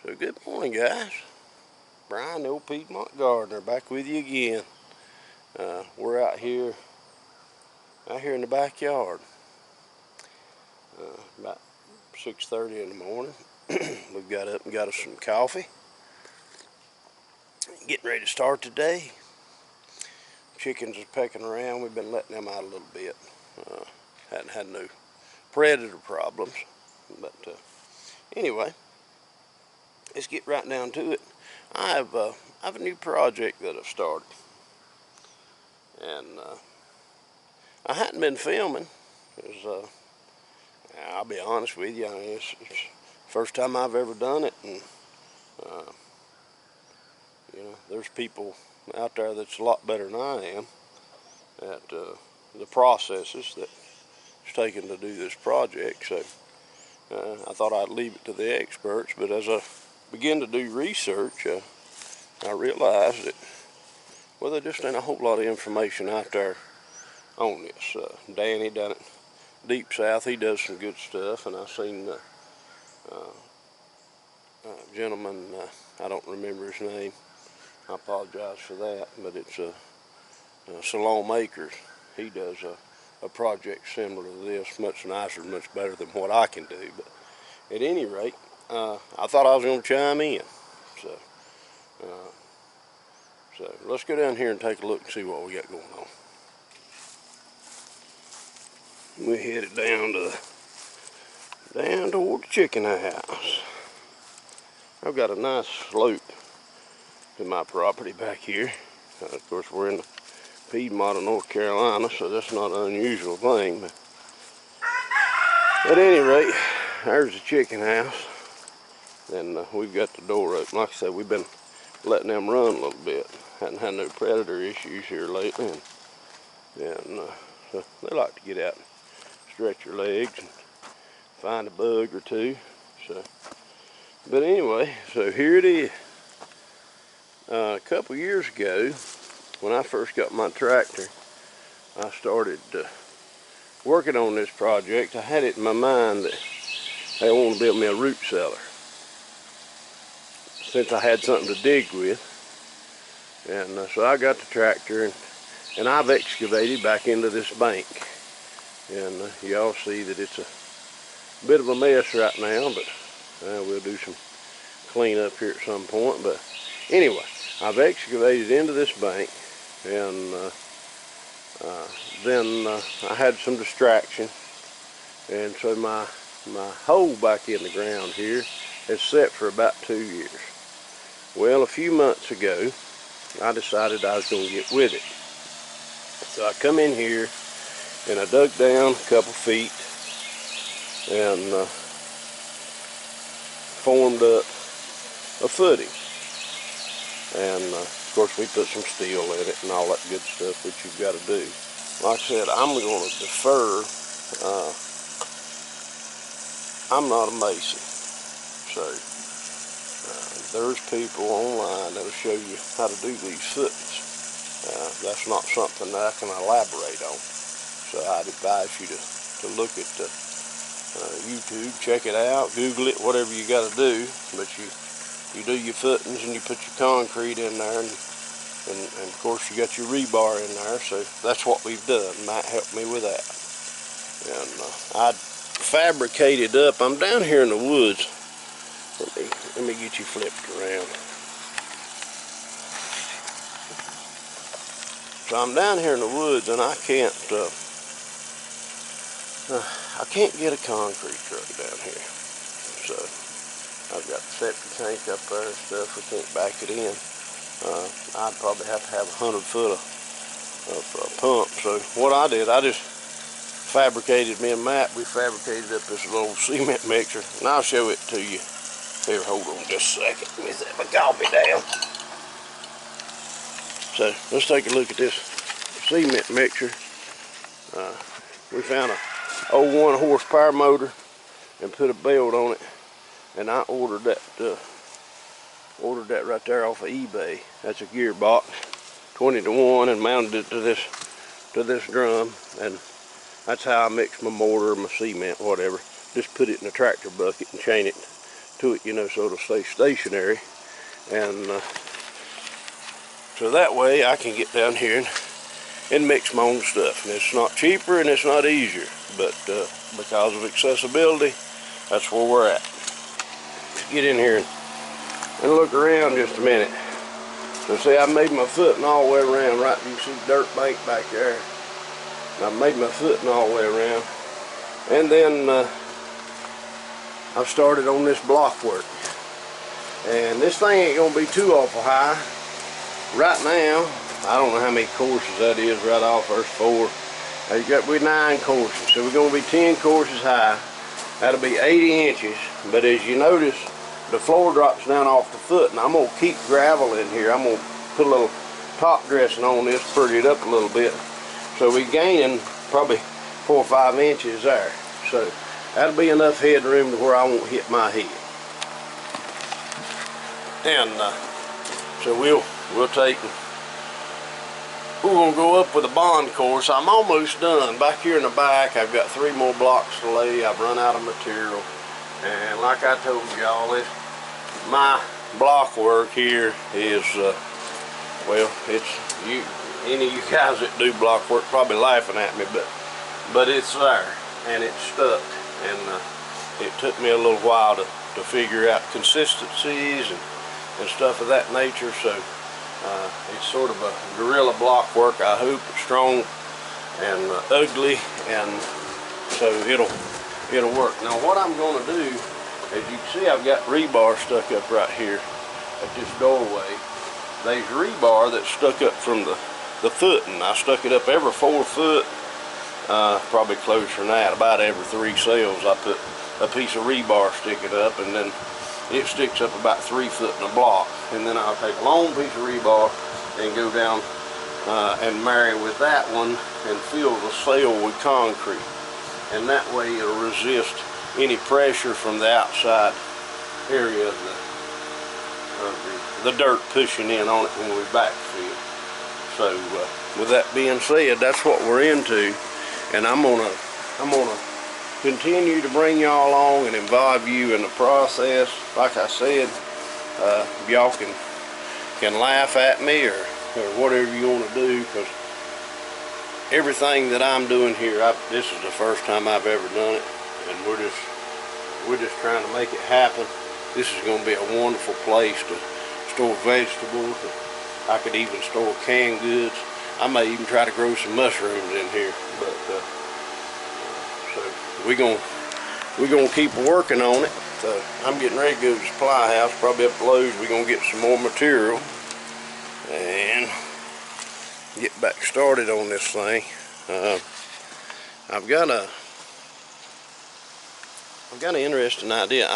So good morning, guys. Brian, the old Piedmont gardener, back with you again. We're out here in the backyard. About 6:30 in the morning. We've got up and got us some coffee. Getting ready to start the day. Chickens are pecking around. We've been letting them out a little bit. Hadn't had no predator problems, but anyway, let's get right down to it. I have a new project that I've started, and I hadn't been filming. I'll be honest with you, it's the first time I've ever done it, and you know, there's people out there that's a lot better than I am at the processes that it's taken to do this project. So I thought I'd leave it to the experts, but as I began to do research, I realized that, well, there just ain't a whole lot of information out there on this. Danny down at Deep South, he does some good stuff, and I've seen a gentleman, I don't remember his name, I apologize for that, but it's Cellar. He does a project similar to this, much nicer, much better than what I can do. But at any rate, I thought I was going to chime in. So let's go down here and take a look and see what we got going on. We headed down toward the chicken house. I've got a nice slope to my property back here. Of course, we're in the Piedmont of North Carolina, so that's not an unusual thing. But at any rate, there's the chicken house, and we've got the door open. Like I said, we've been letting them run a little bit. Hadn't had no predator issues here lately, and so they like to get out and stretch your legs and find a bug or two. So, but anyway, so here it is. A couple years ago, when I first got my tractor, I started working on this project. I had it in my mind that I wanted to build me a root cellar, since I had something to dig with. And so I got the tractor, and I've excavated back into this bank. And y'all see that it's a bit of a mess right now, but we'll do some cleanup here at some point. But anyway, I've excavated into this bank, and then I had some distraction, and so my hole back in the ground here has set for about 2 years. Well, a few months ago, I decided I was going to get with it. So I come in here and I dug down a couple feet and formed up a footing. And of course, we put some steel in it and all that good stuff that you've got to do. Like I said, I'm going to defer. I'm not a mason, so there's people online that'll show you how to do these footings. That's not something that I can elaborate on. So I'd advise you to look at YouTube, check it out, Google it, whatever you got to do. But you do your footings and you put your concrete in there, and of course you got your rebar in there. So that's what we've done. Might help me with that. And I fabricated up. I'm down here in the woods. Let me get you flipped around. So I'm down here in the woods, and I can't get a concrete truck down here. So I've got the septic tank up there and stuff. We can't back it in. I'd probably have to have 100 foot of pump. So what I did, I just fabricated, me and Matt, we fabricated up this little cement mixer, and I'll show it to you. Here, hold on just a second. Let me set my coffee down. So let's take a look at this cement mixer. We found a 01 horsepower motor and put a belt on it, and I ordered that right there off of eBay. That's a gearbox, 20-to-1, and mounted it to this drum, and that's how I mix my mortar, my cement, whatever. Just put it in a tractor bucket and chain it to it, you know, so it'll stay stationary. And so that way I can get down here and mix my own stuff. And it's not cheaper and it's not easier, but because of accessibility, that's where we're at. Let's get in here and look around just a minute. So see, I made my footing all the way around, right? You can see dirt bank back there. I made my footing all the way around. And then I've started on this block work. And this thing ain't gonna be too awful high. Right now, I don't know how many courses that is right off, first 4. You got with 9 courses, so we're gonna be 10 courses high. That'll be 80 inches, but as you notice, the floor drops down off the foot, and I'm gonna keep gravel in here. I'm gonna put a little top dressing on this, pretty it up a little bit. So we're gaining probably 4 or 5 inches there. So that'll be enough headroom to where I won't hit my head. And so we're gonna go up with a bond course. I'm almost done. Back here in the back, I've got 3 more blocks to lay. I've run out of material. And like I told y'all, my block work here is, well, it's any of you guys that do block work probably laughing at me, but it's there and it's stuck. And it took me a little while to figure out consistencies and stuff of that nature. So it's sort of a guerrilla block work. I hope it's strong and ugly, and so it'll work. Now what I'm going to do, as you can see, I've got rebar stuck up right here at this doorway. There's rebar that's stuck up from the footing. I stuck it up every 4 foot, probably closer than that, about every 3 cells. I put a piece of rebar sticking up, and then it sticks up about 3 foot in a block. And then I'll take a long piece of rebar and go down and marry with that one and fill the cell with concrete. And that way it'll resist any pressure from the outside area of the dirt pushing in on it when we backfill. So with that being said, that's what we're into, and I'm gonna continue to bring y'all along and involve you in the process. Like I said, y'all can laugh at me or whatever you want to do, because everything that I'm doing here, this is the first time I've ever done it, and we're just trying to make it happen. This is going to be a wonderful place to store vegetables. I could even store canned goods. I may even try to grow some mushrooms in here. But so we're gonna keep working on it. So I'm getting ready to go to the supply house, probably up the Lowe's. We're gonna get some more material and get back started on this thing. I've got an interesting idea.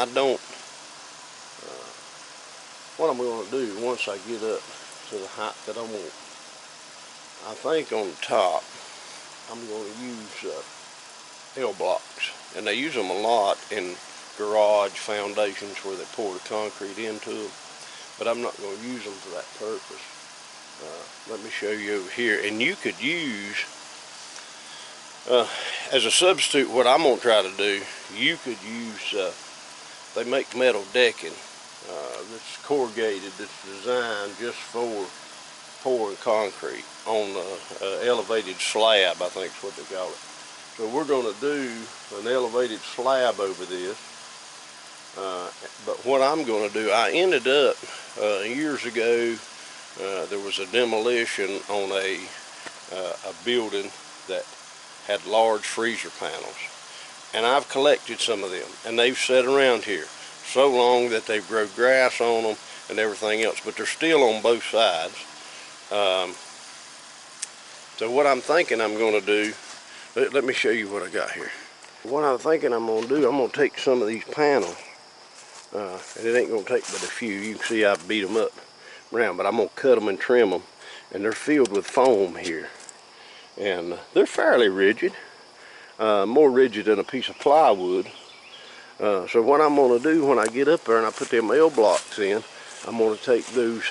What I'm going to do once I get up to the height that I want, I think on the top I'm going to use L blocks, and they use them a lot in garage foundations where they pour the concrete into them, but I'm not going to use them for that purpose. Let me show you over here, and you could use as a substitute. What I'm going to try to do, you could use they make metal decking that's corrugated, that's designed just for pouring concrete on elevated slab, I think is what they call it. So we're going to do an elevated slab over this. But what I'm going to do, I ended up years ago, there was a demolition on a building that had large freezer panels, and I've collected some of them, and they've sat around here so long that they've grown grass on them and everything else, but they're still on both sides. So what I'm thinking I'm going to do, let me show you what I got here. What I'm thinking I'm going to do, I'm going to take some of these panels, and it ain't going to take but a few. You can see I beat them up around, but I'm going to cut them and trim them, and they're filled with foam here. And they're fairly rigid, more rigid than a piece of plywood. So what I'm going to do when I get up there and I put them L blocks in, I'm going to take those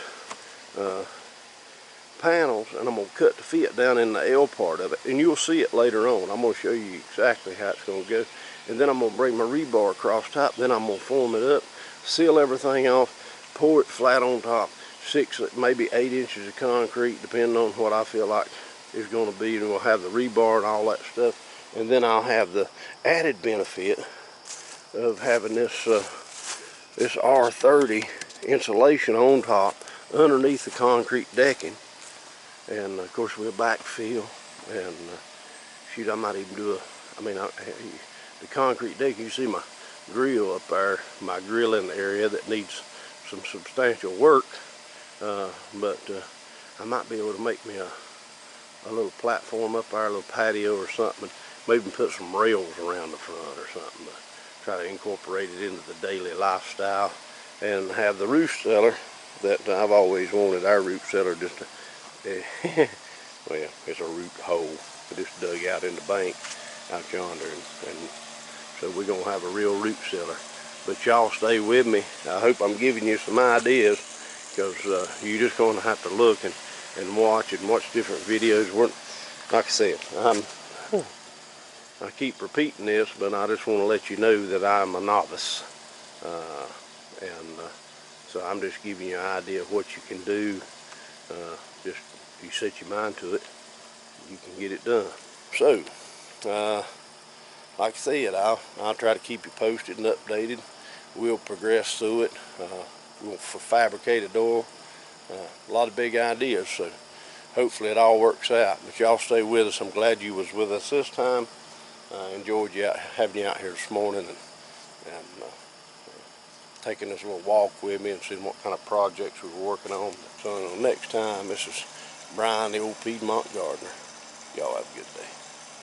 panels and I'm going to cut the fit down in the L part of it, and you'll see it later on. I'm going to show you exactly how it's going to go, and then I'm going to bring my rebar across top, then I'm going to form it up seal everything off, pour it flat on top, 6, maybe 8 inches of concrete, depending on what I feel like is going to be, and we'll have the rebar and all that stuff. And then I'll have the added benefit of having this this R30 insulation on top underneath the concrete decking. And of course we'll backfill, and shoot, I might even do the concrete deck. You see my grill up there, my grilling area that needs some substantial work, but I might be able to make me a little platform up there, a little patio or something, maybe put some rails around the front or something, but try to incorporate it into the daily lifestyle, and have the root cellar that I've always wanted. Our root cellar just well, it's a root hole. I just dug out in the bank out yonder, and so we're gonna have a real root cellar. But y'all stay with me. I hope I'm giving you some ideas, because you're just gonna have to look and watch different videos. Like I said, I keep repeating this, but I just want to let you know that I'm a novice, so I'm just giving you an idea of what you can do. Just if you set your mind to it, you can get it done. So, like I said, I'll try to keep you posted and updated. We'll progress through it. We'll fabricate a door. A lot of big ideas, so hopefully it all works out. But y'all stay with us. I'm glad you was with us this time. I enjoyed having you out here this morning, and taking this little walk with me and seeing what kind of projects we were working on. So until next time, this is Brian, the old Piedmont gardener. Y'all have a good day.